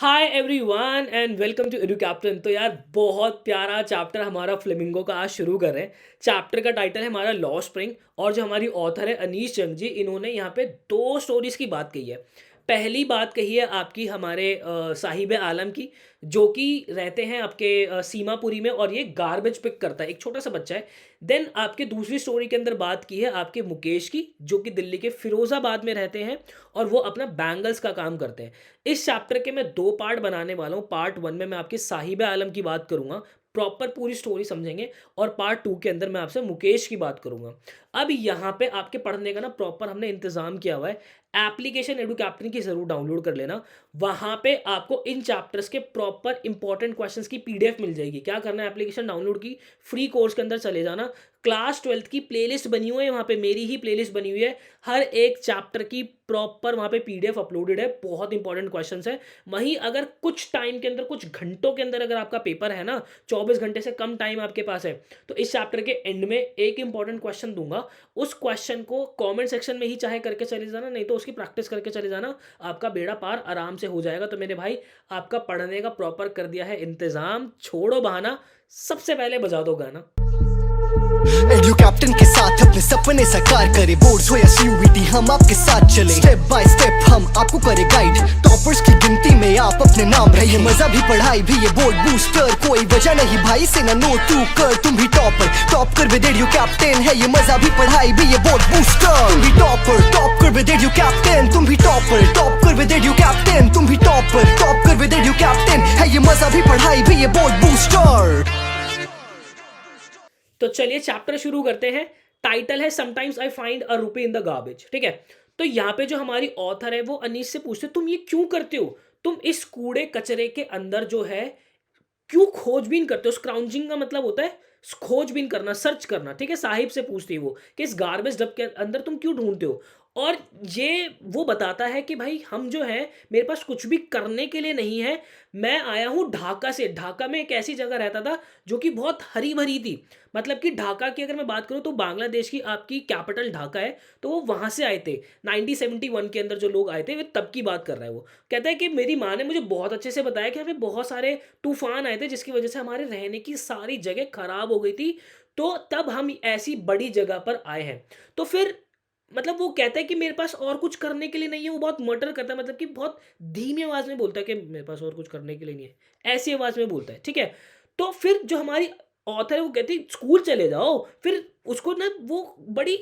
Hi everyone and welcome to Edu Captain. तो यार बहुत प्यारा चैप्टर हमारा फ्लेमिंगो का आज शुरू कर रहे हैं। चैप्टर का टाइटल है हमारा लॉ स्प्रिंग और जो हमारी ऑथर है अनीश जंग जी, इन्होंने यहाँ पे दो स्टोरीज की बात कही है। पहली बात कही है आपकी हमारे साहिब आलम की, जो कि रहते हैं आपके सीमापुरी में और ये गार्बेज पिक करता है, एक छोटा सा बच्चा है। देन आपके दूसरी स्टोरी के अंदर बात की है आपके मुकेश की, जो कि दिल्ली के फिरोजाबाद में रहते हैं और वो अपना बैंगल्स का काम करते हैं। इस चैप्टर के मैं दो पार्ट बनाने वाला हूँ। पार्ट वन में मैं आपके साहिब आलम की बात करूंगा, प्रॉपर पूरी स्टोरी समझेंगे, और पार्ट टू के अंदर मैं आपसे मुकेश की बात करूंगा। अब यहाँ पे आपके पढ़ने का ना प्रॉपर हमने इंतजाम किया हुआ है। एप्लीकेशन एडू कैप्टन की जरूर डाउनलोड कर लेना। वहां पे आपको इन चैप्टर्स के प्रॉपर इंपॉर्टेंट क्वेश्चंस की पीडीएफ मिल जाएगी। क्या करना है, एप्लीकेशन डाउनलोड की, फ्री कोर्स के अंदर चले जाना। क्लास 12th की प्लेलिस्ट बनी हुई है, वहां पे मेरी ही प्लेलिस्ट बनी हुई है। हर एक चैप्टर की प्रॉपर वहां पे पीडीएफ अपलोडेड है। बहुत इंपॉर्टेंट क्वेश्चंस है। वहीं अगर कुछ टाइम के अंदर, कुछ घंटों के अंदर अगर आपका पेपर है ना, 24 घंटे से कम टाइम आपके पास है, तो इस चैप्टर के एंड में एक इंपॉर्टेंट क्वेश्चन दूंगा। उस क्वेश्चन को कमेंट सेक्शन में ही चाहे करके चले जाना, नहीं तो उसकी प्रैक्टिस करके चले जाना। आपका बेड़ा पार आराम से हो जाएगा। तो मेरे भाई, आपका पढ़ने का प्रॉपर कर दिया है इंतजाम, छोड़ो बहाना, सबसे पहले बजा दो गाना। एडू कैप्टन के साथ अपने सपने साकार करे, बोर्ड्स हो या सीयूईटी हम आपके साथ चले। स्टेप बाय स्टेप हम आपको करे गाइड, टॉपर्स की गिनती में आप अपने नाम रहे। मजा भी पढ़ाई भी ये बोर्ड बूस्टर, कोई वजह नहीं भाई से ना नो तू कर, तुम भी टॉपर टॉप कर विद एडू कैप्टन है। ये मजा भी पढ़ाई भी ये बोर्ड बूस्टर, तुम भी टॉपर टॉप कर विद एडू कैप्टन, तुम भी टॉपर टॉप कर विद एडू कैप्टन, तुम भी टॉपर टॉप कर विद एडू कैप्टन है। ये मजा भी पढ़ाई भी ये बोर्ड बूस्टर। तो चलिए चैप्टर शुरू करते हैं। टाइटल है sometimes I find a rupee in the garbage. ठीक है, तो यहाँ पे जो हमारी ऑथर है वो अनीश से पूछते, तुम ये क्यों करते हो? तुम इस कूड़े कचरे के अंदर जो है क्यों खोजबीन करते हो? स्क्राउंजिंग का मतलब होता है खोजबीन करना, सर्च करना। ठीक है, साहिब से पूछती है वो कि इस गार्बेज डब के अंदर तुम क्यों ढूंढते हो। और ये वो बताता है कि भाई हम जो है, मेरे पास कुछ भी करने के लिए नहीं है। मैं आया हूँ ढाका से। ढाका में एक ऐसी जगह रहता था जो कि बहुत हरी भरी थी। मतलब कि ढाका की अगर मैं बात करूँ तो बांग्लादेश की आपकी कैपिटल ढाका है। तो वो वहाँ से आए थे 1971 के अंदर, जो लोग आए थे वे तब की बात कर रहा है वो। कहता है कि मेरी माँ ने मुझे बहुत अच्छे से बताया कि हमें बहुत सारे तूफान आए थे जिसकी वजह से हमारे रहने की सारी जगह खराब हो गई थी। तो तब हम ऐसी बड़ी जगह पर आए हैं। तो फिर मतलब वो कहता है कि मेरे पास और कुछ करने के लिए नहीं है। वो बहुत मटर करता है, मतलब कि बहुत धीमी आवाज में बोलता है कि मेरे पास और कुछ करने के लिए नहीं है, ऐसी आवाज में बोलता है। ठीक है, तो फिर जो हमारी ऑथर है वो कहती है स्कूल चले जाओ। फिर उसको ना वो बड़ी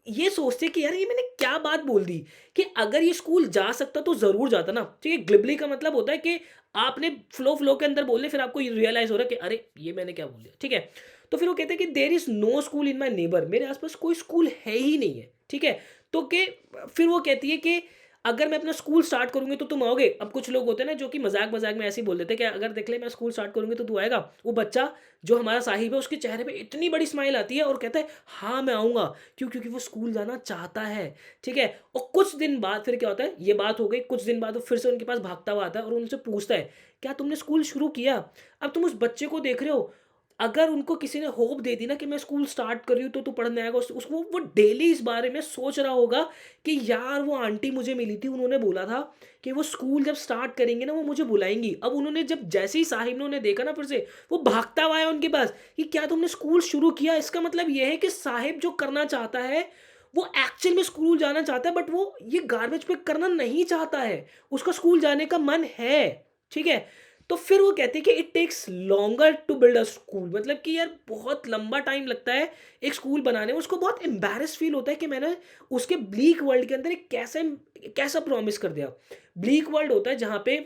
ये सोचते कि यार ये मैंने क्या बात बोल दी, कि अगर ये स्कूल जा सकता तो जरूर जाता ना। ठीक है, ग्लिबली का मतलब होता है कि आपने फ्लो फ्लो के अंदर बोले, फिर आपको रियलाइज हो रहा है कि अरे ये मैंने क्या बोल दिया। ठीक है, तो फिर वो कहते हैं कि there is no school in my neighbour, मेरे आसपास कोई स्कूल है ही नहीं है। ठीक है, तो कि फिर वो कहती है कि अगर मैं अपना स्कूल स्टार्ट करूंगी तो तुम आओगे। अब कुछ लोग होते हैं ना जो कि मजाक मजाक में ऐसे ही बोल देते हैं कि अगर देख ले मैं स्कूल स्टार्ट करूंगी तो तू आएगा। वो बच्चा जो हमारा साहिब है, उसके चेहरे पे इतनी बड़ी स्माइल आती है और कहता है हाँ मैं आऊंगा। क्यों? क्योंकि वो स्कूल जाना चाहता है। ठीक है, और कुछ दिन बाद फिर क्या होता है, ये बात हो गई, कुछ दिन बाद वो फिर से उनके पास भागता हुआ आता है और उनसे पूछता है क्या तुमने स्कूल शुरू किया? अब तुम उस बच्चे को देख रहे हो, अगर उनको किसी ने होप दे दी ना कि मैं स्कूल स्टार्ट कर रही हूँ तो तू पढ़ने आएगा, उसको वो डेली इस बारे में सोच रहा होगा कि यार वो आंटी मुझे मिली थी, उन्होंने बोला था कि वो स्कूल जब स्टार्ट करेंगे ना वो मुझे बुलाएंगी। अब उन्होंने जब जैसे ही साहिब ने उन्हें देखा ना, फिर से वो भागता हुआ है उनके पास कि क्या तुमने स्कूल शुरू किया? इसका मतलब ये है कि साहिब जो करना चाहता है वो एक्चुअल में स्कूल जाना चाहता है, बट वो ये गार्बेज पे करना नहीं चाहता है। उसका स्कूल जाने का मन है। ठीक है, तो फिर वो कहते हैं कि it takes longer to build a school, मतलब कि यार बहुत लंबा टाइम लगता है एक स्कूल बनाने में। उसको बहुत एम्बैरेस फील होता है कि मैंने उसके ब्लीक वर्ल्ड के अंदर एक कैसे कैसा प्रॉमिस कर दिया। ब्लीक वर्ल्ड होता है जहाँ पे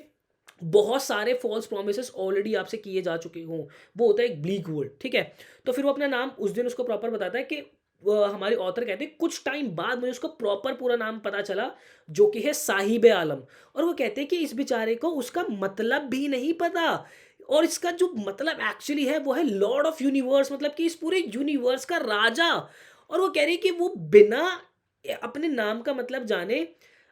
बहुत सारे फॉल्स प्रोमिसेस ऑलरेडी आपसे किए जा चुके हों, वो होता है एक ब्लीक वर्ल्ड। ठीक है, तो फिर वो अपना नाम उस दिन उसको प्रॉपर बताता है कि हमारे ऑथर कहते हैं कुछ टाइम बाद मुझे उसका प्रॉपर पूरा नाम पता चला, जो कि है साहिब आलम। और वो कहते हैं कि इस बेचारे को उसका मतलब भी नहीं पता, और इसका जो मतलब एक्चुअली है वो है लॉर्ड ऑफ यूनिवर्स, मतलब कि इस पूरे यूनिवर्स का राजा। और वो कह रही है कि वो बिना अपने नाम का मतलब जाने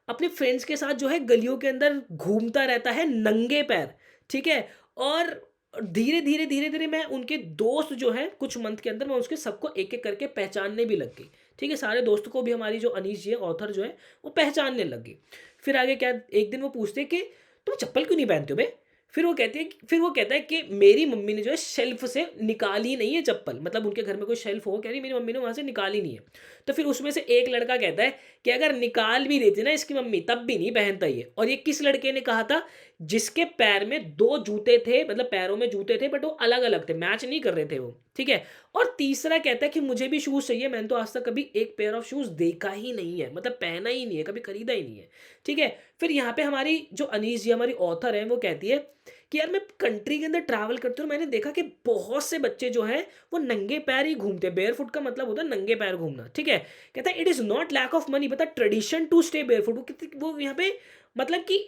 अपने फ्रेंड्स के साथ जो है गलियों के अंदर घूमता रहता है नंगे पैर। ठीक है, और धीरे धीरे धीरे धीरे मैं उनके दोस्त जो हैं कुछ मंथ के अंदर मैं उसके सबको एक एक करके पहचानने भी लग गई। ठीक है, सारे दोस्तों को भी हमारी जो अनीश जी है ऑथर जो है वो पहचानने लग गई। फिर आगे क्या, एक दिन वो पूछते कि तुम चप्पल क्यों नहीं पहनते हो बे? फिर वो कहता है कि मेरी मम्मी ने जो है शेल्फ से निकाली नहीं है चप्पल, मतलब उनके घर में कोई शेल्फ हो, कह रही मेरी मम्मी ने वहाँ से निकाली नहीं है। तो फिर उसमें से एक लड़का कहता है कि अगर निकाल भी देती ना इसकी मम्मी तब भी नहीं पहनता ये। और ये किस लड़के ने कहा था? जिसके पैर में 2 जूते थे, मतलब पैरों में जूते थे बट वो अलग-अलग थे, मैच नहीं कर रहे थे वो, ठीक है? और तीसरा कहता है कि मुझे भी शूज़ चाहिए, मैंने तो आज तक कभी एक पेयर ऑफ शूज़ देखा ही नहीं है, मतलब पहना ही नहीं है, कभी खरीदा ही नहीं है, ठीक है? फिर यहाँ पे हमारी जो अनीस जी हमारी ऑथर हैं, वो कहती है कि यार मैं कंट्री के अंदर ट्रैवल करती हूँ और मैंने देखा कि बहुत से बच्चे जो हैं वो नंगे पैर ही घूमते हैं। बेयरफुट का मतलब होता है नंगे पैर घूमना, ठीक है? कहता है it is not lack of money but tradition to stay barefoot. वो यहाँ पे मतलब कि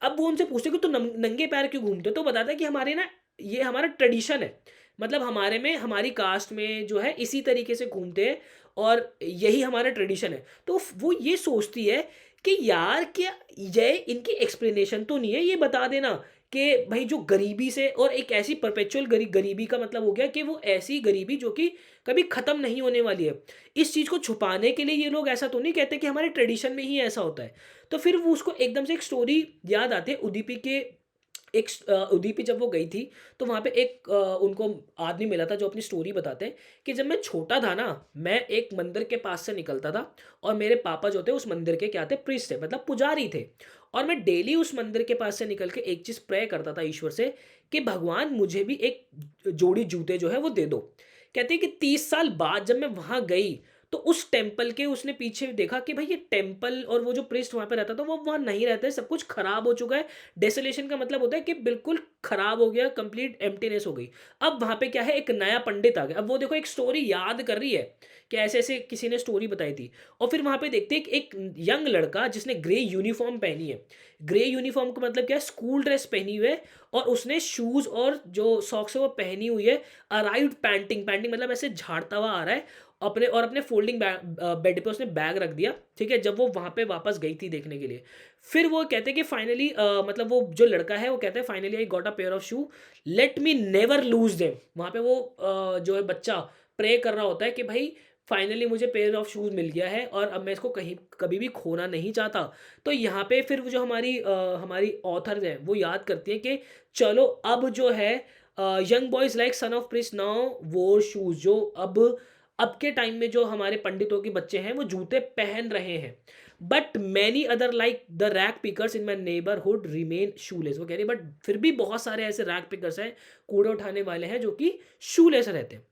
अब वो उनसे पूछते कि तो नंगे पैर क्यों घूमते हो? तो बताता है कि हमारे ना ये हमारा ट्रेडिशन है। मतलब हमारे में हमारी कास्ट में जो है इसी तरीके से घूमते हैं और यही हमारा ट्रेडिशन है। तो वो ये सोचती है कि यार क्या ये इनकी एक्सप्लेनेशन तो नहीं है, ये बता देना कि भाई जो गरीबी से और एक ऐसी परपेचुअल गरीबी का मतलब हो गया कि वो ऐसी गरीबी जो कि कभी ख़त्म नहीं होने वाली है। इस चीज़ को छुपाने के लिए ये लोग ऐसा तो नहीं कहते कि हमारे ट्रेडिशन में ही ऐसा होता है। तो फिर वो उसको एकदम से एक स्टोरी याद आती है उदीपी के उदीपी जब वो गई थी तो वहाँ पे एक उनको आदमी मिला था जो अपनी स्टोरी बताते हैं कि जब मैं छोटा था ना, मैं एक मंदिर के पास से निकलता था और मेरे पापा जो थे उस मंदिर के क्या थे, प्रीस्ट थे, मतलब पुजारी थे। और मैं डेली उस मंदिर के पास से निकल के एक चीज़ प्रे करता था ईश्वर से कि भगवान मुझे भी एक जोड़ी जूते जो है वो दे दो। कहते हैं कि 30 साल बाद जब मैं वहाँ गई तो उस टेम्पल के उसने पीछे देखा कि भाई ये टेम्पल और वो जो प्रीस्ट वहाँ पे रहता था वो वहाँ नहीं रहता है, सब कुछ खराब हो चुका है। डेसोलेशन का मतलब होता है कि बिल्कुल खराब हो गया, कंप्लीट एम्प्टीनेस हो गई। अब वहाँ पे क्या है, एक नया पंडित आ गया। अब वो देखो एक स्टोरी याद कर रही है कि ऐसे-ऐसे किसी ने स्टोरी बताई थी। और फिर वहाँ पे देखते हैं कि एक यंग लड़का जिसने ग्रे यूनिफ़ॉर्म पहनी है। ग्रे यूनिफ़ॉर्म का मतलब क्या है, स्कूल ड्रेस पहनी हुई है और उसने शूज़ और जो सॉक्स है वो पहनी हुई है। अराइव्ड पैंटिंग, पैंटिंग मतलब ऐसे झाड़ता हुआ आ रहा है अपने फ़ोल्डिंग बेड पे उसने बैग रख दिया, ठीक है? जब वो वहाँ पे वापस गई थी देखने के लिए। फिर वो कहते हैं कि फाइनली मतलब वो जो लड़का है वो कहता है finally I got a pair of shoe, let me never loose them. वहाँ पे वो जो है बच्चा प्रे कर रहा होता है कि भाई फाइनली मुझे पेयर ऑफ शूज़ मिल गया है और अब मैं इसको कहीं कभी भी खोना नहीं चाहता। तो यहाँ पे फिर वो जो हमारी ऑथर हैं वो याद करती हैं कि चलो अब जो है young boys like son of priest now वोर शूज़, जो अब के टाइम में जो हमारे पंडितों के बच्चे हैं वो जूते पहन रहे हैं। But many other like the rag pickers in my neighbourhood remain shoelace. वो कह रही है बट फिर भी बहुत सारे ऐसे रैग पिकर्स हैं, कूड़े उठाने वाले हैं जो कि शूलेस रहते हैं।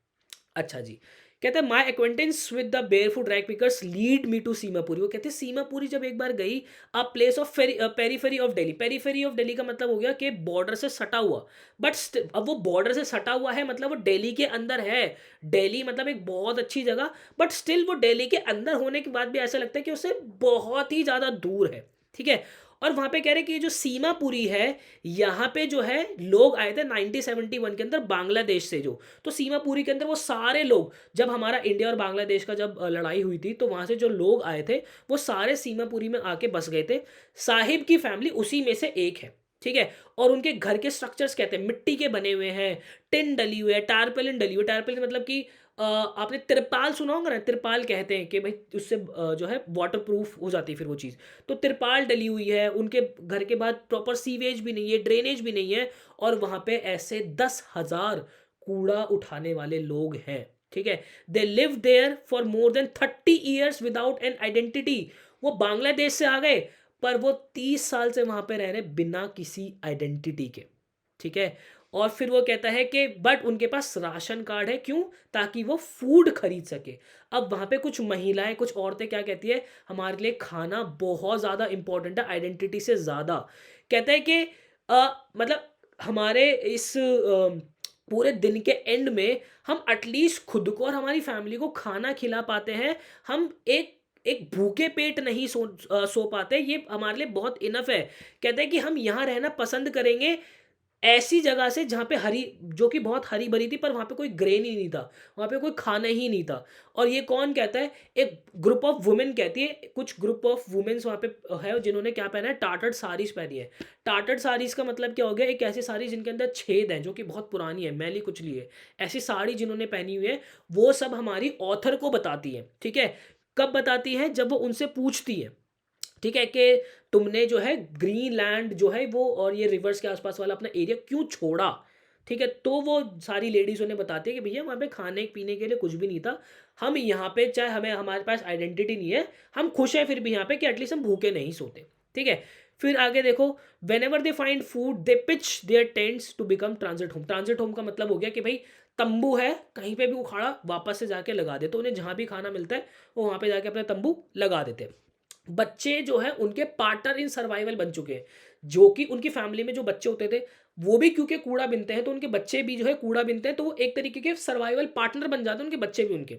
अच्छा जी। कहते हैं my acquaintance with the barefoot rag pickers lead me to Seemapuri. वो कहते हैं सीमापुरी जब एक बार गई, a place of periphery of Delhi. Periphery of Delhi का मतलब हो गया कि बॉर्डर से सटा हुआ। अब वो बॉर्डर से सटा हुआ है मतलब वो दिल्ली के अंदर है। दिल्ली मतलब एक बहुत अच्छी जगह, बट स्टिल वो दिल्ली के अंदर होने के बाद भी ऐसा लगता है कि उससे बहुत ही ज़्यादा दूर है, ठीक है? और वहाँ पे कह रहे हैं कि ये जो सीमापुरी है, यहाँ पे जो है लोग आए थे 1971 के अंदर बांग्लादेश से जो। तो सीमापुरी के अंदर वो सारे लोग, जब हमारा इंडिया और बांग्लादेश का जब लड़ाई हुई थी, तो वहाँ से जो लोग आए थे, वो सारे सीमापुरी में आके बस गए थे। साहिब की फैमिली उसी में से एक है, ठीक है? और उनके घर के स्ट्रक्चर्स कहते हैं मिट्टी के बने हुए हैं, टिन डली हुई है, टारपेलिन डली हुई है। टारपेलिन मतलब कि आपने तिरपाल सुना होगा ना, तिरपाल कहते हैं कि भाई उससे जो है वाटरप्रूफ हो जाती है फिर वो चीज़। तो तिरपाल डली हुई है, उनके घर के बाद प्रॉपर सीवेज भी नहीं है, ड्रेनेज भी नहीं है और वहाँ पे ऐसे 10,000 कूड़ा उठाने वाले लोग हैं, ठीक है? They live there for more than 30 years without an identity. वो बांग्लादेश से आ गए, पर वो 30 साल से वहाँ पे रह रहे बिना किसी आइडेंटिटी के, ठीक है? और फिर वो कहता है कि बट उनके पास राशन कार्ड है, क्यों? ताकि वो फूड खरीद सके। अब वहाँ पे कुछ महिलाएँ, कुछ औरतें क्या कहती है, हमारे लिए खाना बहुत ज़्यादा इम्पोर्टेंट है आइडेंटिटी से ज़्यादा। कहता है कि मतलब हमारे इस पूरे दिन के एंड में हम एटलीस्ट खुद को और हमारी फैमिली को खाना खिला पाते हैं। हम एक एक भूखे पेट नहीं सो पाते, ये हमारे लिए बहुत इनफ है। कहते हैं कि हम यहाँ रहना पसंद करेंगे ऐसी जगह से जहाँ पे जो कि बहुत हरी-भरी थी, पर वहाँ पे कोई ग्रेन ही नहीं था, वहाँ पे कोई खाना ही नहीं था। और ये कौन कहता है? एक ग्रुप ऑफ वुमेन कहती है, कुछ ग्रुप ऑफ वुमेन्स वहाँ पे है जिन्होंने क्या पहना है, टार्टर्ड साड़ीज़ पहनी है। टार्टर्ड साड़ीज़ का मतलब क्या हो गया? एक ऐसी साड़ी जिनके अंदर छेद हैं, जो कि बहुत पुरानी है, मैली-कुचली है। ऐसी साड़ी जिन्होंने पहनी हुई है, वो सब हमारी ऑथर को बताती है, ठीक है? कब बताती है? जब वो उनसे पूछती है। ठीक है, कि तुमने जो है ग्रीनलैंड जो है वो और ये रिवर्स के आसपास वाला अपना एरिया क्यों छोड़ा। ठीक है, तो वो सारी लेडीज उन्हें बताती है कि भैया वहाँ पे खाने पीने के लिए कुछ भी नहीं था, हम यहाँ पे चाहे हमें हमारे पास आइडेंटिटी नहीं है, हम खुश हैं फिर भी यहाँ पे कि एटलीस्ट हम भूखे नहीं सोते। ठीक है, फिर आगे देखो, whenever they find food they pitch their tents to become transit home. Transit home का मतलब हो गया कि भाई तंबू है कहीं पे भी उखाड़ा वापस से जाके लगा दे, तो उन्हें जहाँ भी खाना मिलता है वो वहाँ पे जाके अपना तंबू लगा देते हैं। बच्चे जो है उनके पार्टनर इन सर्वाइवल बन चुके हैं, जो कि उनकी फैमिली में जो बच्चे होते थे वो भी क्योंकि कूड़ा बिनते हैं, तो उनके बच्चे भी जो है कूड़ा बिनते हैं, तो वो एक तरीके के सर्वाइवल पार्टनर बन जाते हैं, उनके बच्चे भी उनके,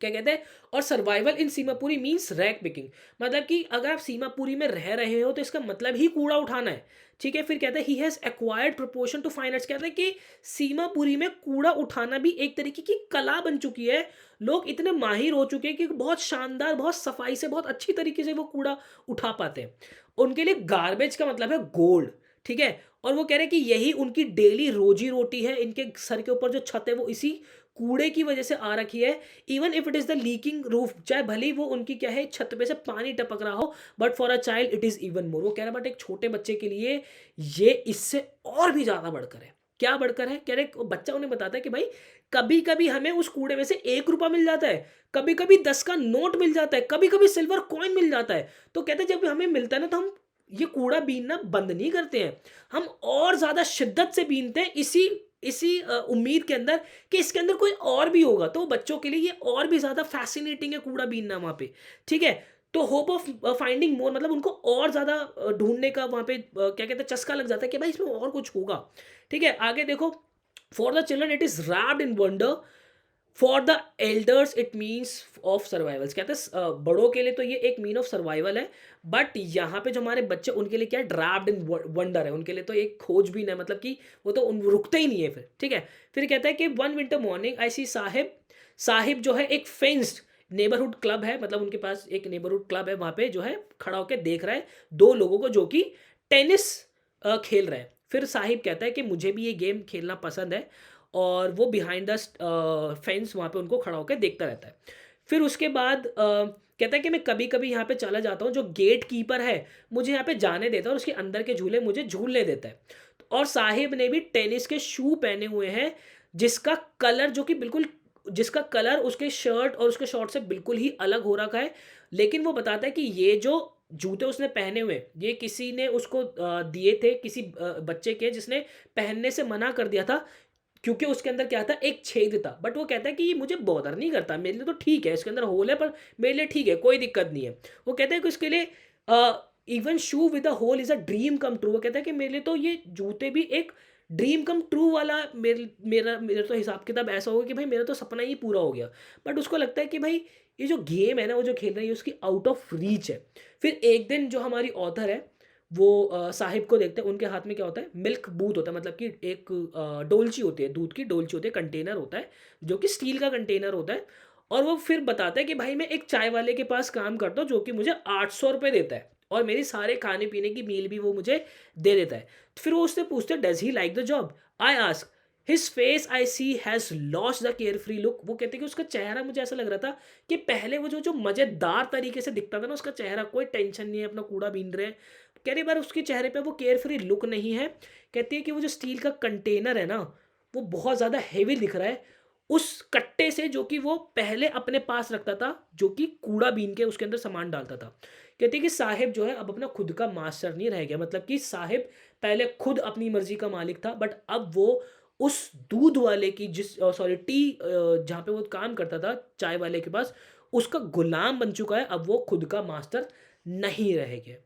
क्या कहते हैं। और सर्वाइवल इन सीमापुरी मींस रैक पिकिंग, मतलब कि अगर आप सीमापुरी में रह रहे हो तो इसका मतलब ही कूड़ा उठाना है। ठीक है, फिर कहते हैं he has acquired proportion to fine arts, कहते हैं कि सीमापुरी में कूड़ा उठाना भी एक तरीके की कला बन चुकी है। लोग इतने माहिर हो चुके हैं कि बहुत शानदार, बहुत सफाई से, बहुत अच्छी तरीके से वो कूड़ा उठा पाते हैं। उनके लिए गार्बेज का मतलब है गोल्ड। ठीक है, और वो कह रहे हैं कि यही उनकी डेली रोजी रोटी है, इनके सर के ऊपर जो छत है वो इसी कूड़े की वजह से आ रखी है। Even if it is the leaking roof, चाहे भले ही वो उनकी क्या है छत पे से पानी टपक रहा हो, but for a child it is even more. वो कह रहा है बट एक छोटे बच्चे के लिए ये इससे और भी ज्यादा बढ़कर है। क्या बढ़कर है, कह रहे वो बच्चा उन्हें बताता है कि भाई कभी कभी हमें उस कूड़े में से 1 रुपया मिल जाता है, कभी कभी 10 का नोट मिल जाता है, कभी कभी सिल्वर कॉइन मिल जाता है। तो कहते हैं जब हमें मिलता है ना तो हम ये कूड़ा बीनना बंद नहीं करते हैं, हम और ज्यादा शिद्दत से बीनते हैं, इसी इसी उम्मीद के अंदर कि इसके अंदर कोई और भी होगा। तो बच्चों के लिए ये और भी ज्यादा फैसिनेटिंग है कूड़ा बीनना वहां पे। ठीक है, तो होप ऑफ फाइंडिंग मोर, मतलब उनको और ज्यादा ढूंढने का वहां पे क्या कहते हैं चस्का लग जाता है कि भाई इसमें और कुछ होगा। ठीक है, आगे देखो, for the children it is wrapped in wonder, for the elders it means of survivals. कहते हैं बड़ों के लिए तो ये एक मीन ऑफ सर्वाइवल है, बट यहाँ पे जो हमारे बच्चे उनके लिए क्या है, ड्राफ्ट इन वंडर है, उनके लिए तो एक खोजबीन है, मतलब कि वो तो उन रुकते ही नहीं है फिर। ठीक है, फिर कहता है कि वन विंटर मॉर्निंग आई सी साहिब, साहिब जो है एक फेंस्ड नेबरहुड क्लब है, मतलब उनके पास एक नेबरहुड क्लब है, वहाँ पे जो है खड़ा होकर देख रहा है 2 लोगों को जो कि टेनिस खेल रहे हैं। फिर साहिब कहता है कि मुझे भी ये गेम खेलना पसंद है, और वो बिहाइंड द फेंस वहाँ पे उनको खड़ा होकर देखता रहता है। फिर उसके बाद कहता है कि मैं कभी कभी यहाँ पे चला जाता हूँ, जो गेट कीपर है मुझे यहाँ पे जाने देता है और उसके अंदर के झूले मुझे झूलने देता है। और साहिब ने भी टेनिस के शू पहने हुए हैं, जिसका कलर जो कि बिल्कुल, जिसका कलर उसके शर्ट और उसके शॉर्ट से बिल्कुल ही अलग हो रखा है। लेकिन वो बताता है कि ये जो जूते उसने पहने हुए ये किसी ने उसको दिए थे, किसी बच्चे के, जिसने पहनने से मना कर दिया था, क्योंकि उसके अंदर क्या था, एक छेद था। बट वो कहता है कि ये मुझे बॉदर नहीं करता, मेरे लिए तो ठीक है, इसके अंदर होल है पर मेरे लिए ठीक है, कोई दिक्कत नहीं है। वो कहता है कि उसके लिए even shoe with a hole is a dream come true. वो कहता है कि मेरे लिए तो ये जूते भी एक ड्रीम कम ट्रू वाला, मेरा मेरा तो हिसाब किताब ऐसा होगा कि भाई मेरा तो सपना ही पूरा हो गया। बट उसको लगता है कि भाई ये जो गेम है ना, वो जो खेल रही है उसकी आउट ऑफ रीच है। फिर एक दिन जो हमारी ऑथर है वो साहिब को देखते हैं, उनके हाथ में क्या होता है, मिल्क बूथ होता है, मतलब कि एक डोलची होती है, दूध की डोलची होती है, कंटेनर होता है जो कि स्टील का कंटेनर होता है। और वो फिर बताता है कि भाई मैं एक चाय वाले के पास काम करता हूँ जो कि मुझे 800 रुपये देता है, और मेरी सारे खाने पीने की मील भी वो मुझे दे देता है। तो फिर वो उससे पूछते हैं does he like the job. I ask his face I see has lost the carefree look. वो कहते हैं कि उसका चेहरा मुझे ऐसा लग रहा था कि पहले वो जो जो मज़ेदार तरीके से दिखता था ना उसका चेहरा, कोई टेंशन नहीं है, अपना कूड़ा बीन रहे हैं, कह रही बार उसके चेहरे पे वो केयर फ्री लुक नहीं है। कहती है कि वो जो स्टील का कंटेनर है ना वो बहुत ज़्यादा हेवी दिख रहा है उस कट्टे से जो कि वो पहले अपने पास रखता था, जो कि कूड़ा बीन के उसके अंदर सामान डालता था। कहती है कि साहिब जो है अब अपना खुद का मास्टर नहीं रह गया, मतलब कि साहिब पहले खुद अपनी मर्जी का मालिक था, बट अब वो उस दूध वाले की जिस सॉरी टी जहाँ पे वो काम करता था चाय वाले के पास, उसका गुलाम बन चुका है, अब वो खुद का मास्टर नहीं रह गया।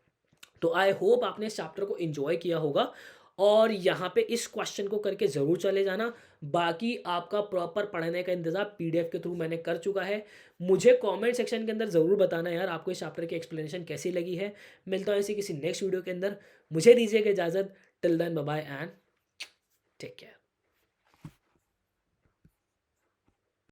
तो आई होप आपने इस चैप्टर को एंजॉय किया होगा, और यहाँ पे इस क्वेश्चन को करके ज़रूर चले जाना। बाकी आपका प्रॉपर पढ़ने का इंतज़ाम पीडीएफ के थ्रू मैंने कर चुका है। मुझे कमेंट सेक्शन के अंदर ज़रूर बताना यार आपको इस चैप्टर की एक्सप्लेनेशन कैसी लगी है। मिलता हूँ ऐसी किसी नेक्स्ट वीडियो के अंदर, मुझे दीजिएगा इजाज़त। Till then bye bye and take care.